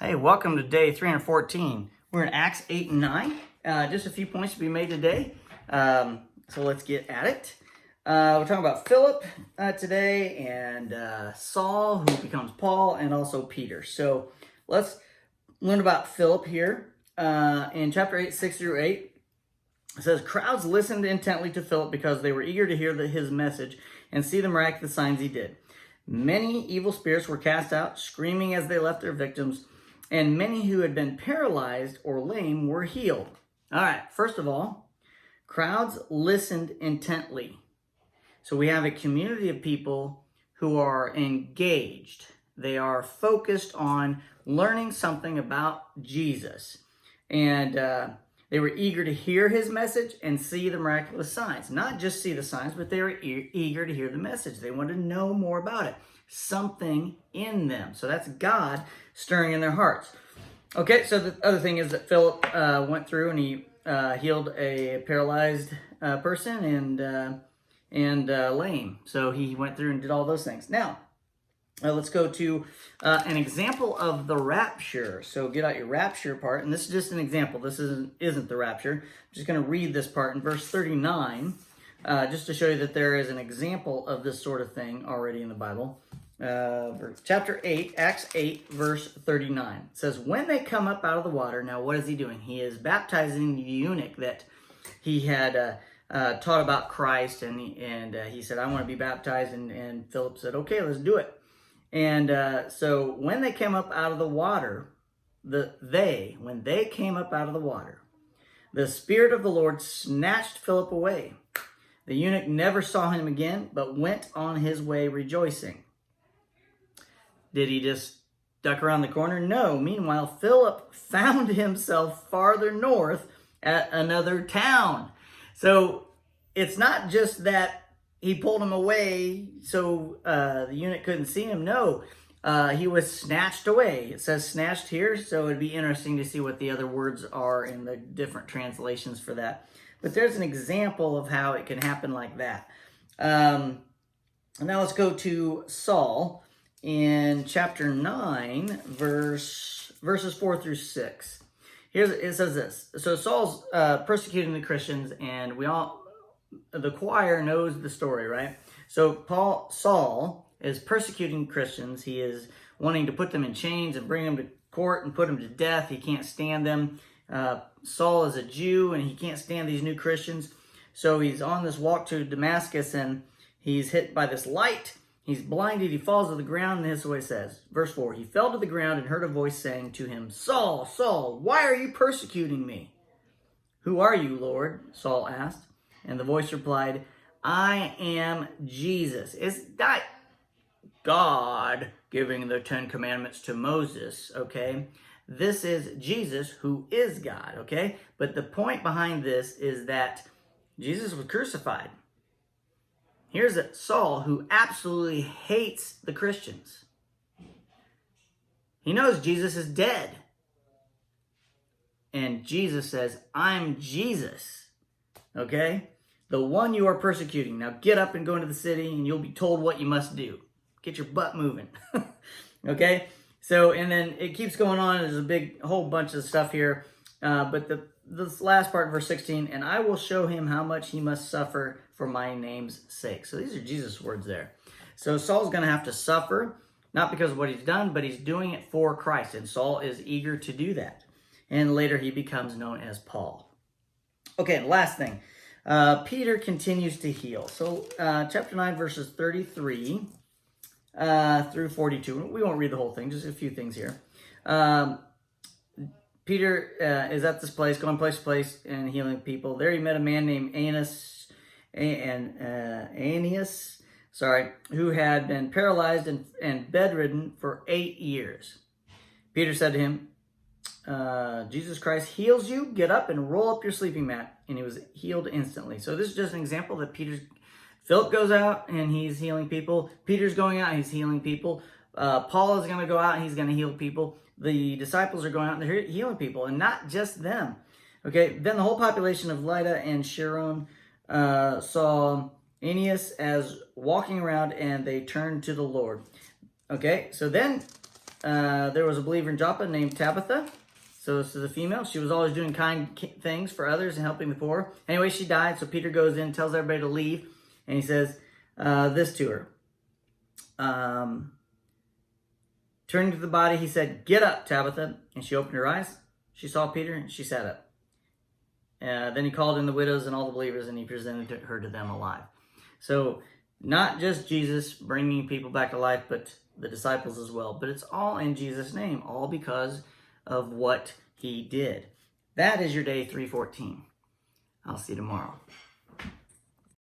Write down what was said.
Hey, welcome to day 314. We're in Acts 8 and 9. Just a few points to be made today. So let's get at it. We're talking about Philip today and Saul, who becomes Paul, and also Peter. So let's learn about Philip here. In chapter 8, 6 through 8, it says, crowds listened intently to Philip because they were eager to hear his message and see the miraculous signs he did. Many evil spirits were cast out, screaming as they left their victims, and many who had been paralyzed or lame were healed. All right, first of all, crowds listened intently. So we have a community of people who are engaged. They are focused on learning something about Jesus. And they were eager to hear his message and see the miraculous signs. Not just see the signs, but they were eager to hear the message. They wanted to know more about it. Something in them. So that's God stirring in their hearts. Okay, so the other thing is that Philip went through and he healed a paralyzed person and lame. So he went through and did all those things. Now, let's go to an example of the rapture. So get out your rapture part. And this is just an example. This isn't the rapture. I'm just going to read this part in verse 39, just to show you that there is an example of this sort of thing already in the Bible. Chapter 8, Acts 8, verse 39. It says, when they come up out of the water, now what is he doing? He is baptizing the eunuch that he had taught about Christ. And he said, I want to be baptized. And Philip said, okay, let's do it. And so when they came up out of the water, when they came up out of the water, the Spirit of the Lord snatched Philip away. The eunuch never saw him again, but went on his way rejoicing. Did he just duck around the corner? No. Meanwhile, Philip found himself farther north at another town. So it's not just that he pulled him away so the eunuch couldn't see him. No, he was snatched away. It says snatched here, so it'd be interesting to see what the other words are in the different translations for that. But there's an example of how it can happen like that. Now let's go to Saul in chapter 9, verses 4 through 6. It says this. So Saul's persecuting the Christians, and the choir knows the story, right? So Saul is persecuting Christians. He is wanting to put them in chains and bring them to court and put them to death. He can't stand them. Saul is a Jew and he can't stand these new Christians. So he's on this walk to Damascus and he's hit by this light. He's blinded. He falls to the ground, and this is what it says. Verse 4, he fell to the ground and heard a voice saying to him, Saul, Saul, why are you persecuting me? Who are you, Lord? Saul asked. And the voice replied, I am Jesus. It's not God giving the 10 Commandments to Moses, okay? This is Jesus, who is God, okay? But the point behind this is that Jesus was crucified. Here's Saul, who absolutely hates the Christians. He knows Jesus is dead. And Jesus says, I'm Jesus. Okay? The one you are persecuting. Now get up and go into the city and you'll be told what you must do. Get your butt moving. Okay? So, and then it keeps going on. There's a whole bunch of stuff here. But this last part, verse 16, and I will show him how much he must suffer for my name's sake. So these are Jesus' words there. So Saul's going to have to suffer, not because of what he's done, but he's doing it for Christ. And Saul is eager to do that. And later he becomes known as Paul. Okay, last thing. Peter continues to heal. So chapter 9, verses 33 through 42. We won't read the whole thing, just a few things here. Peter is at this place, going place to place and healing people. There he met a man named Aeneas, who had been paralyzed and bedridden for 8 years. Peter said to him, Jesus Christ heals you. Get up and roll up your sleeping mat. And he was healed instantly. So this is just an example that Philip goes out and he's healing people. Peter's going out and he's healing people. Paul is going to go out and he's going to heal people. The disciples are going out and they're healing people, and not just them. Okay, then the whole population of Lydda and Sharon saw Aeneas as walking around, and they turned to the Lord. Okay, so then there was a believer in Joppa named Tabitha. So this is a female. She was always doing kind things for others and helping the poor. Anyway, she died. So Peter goes in, tells everybody to leave. And he says this to her. Turning to the body, he said, "Get up, Tabitha." And she opened her eyes. She saw Peter and she sat up. Then he called in the widows and all the believers and he presented her to them alive. So not just Jesus bringing people back to life, but the disciples as well. But it's all in Jesus' name, all because of what he did. That is your day 314. I'll see you tomorrow.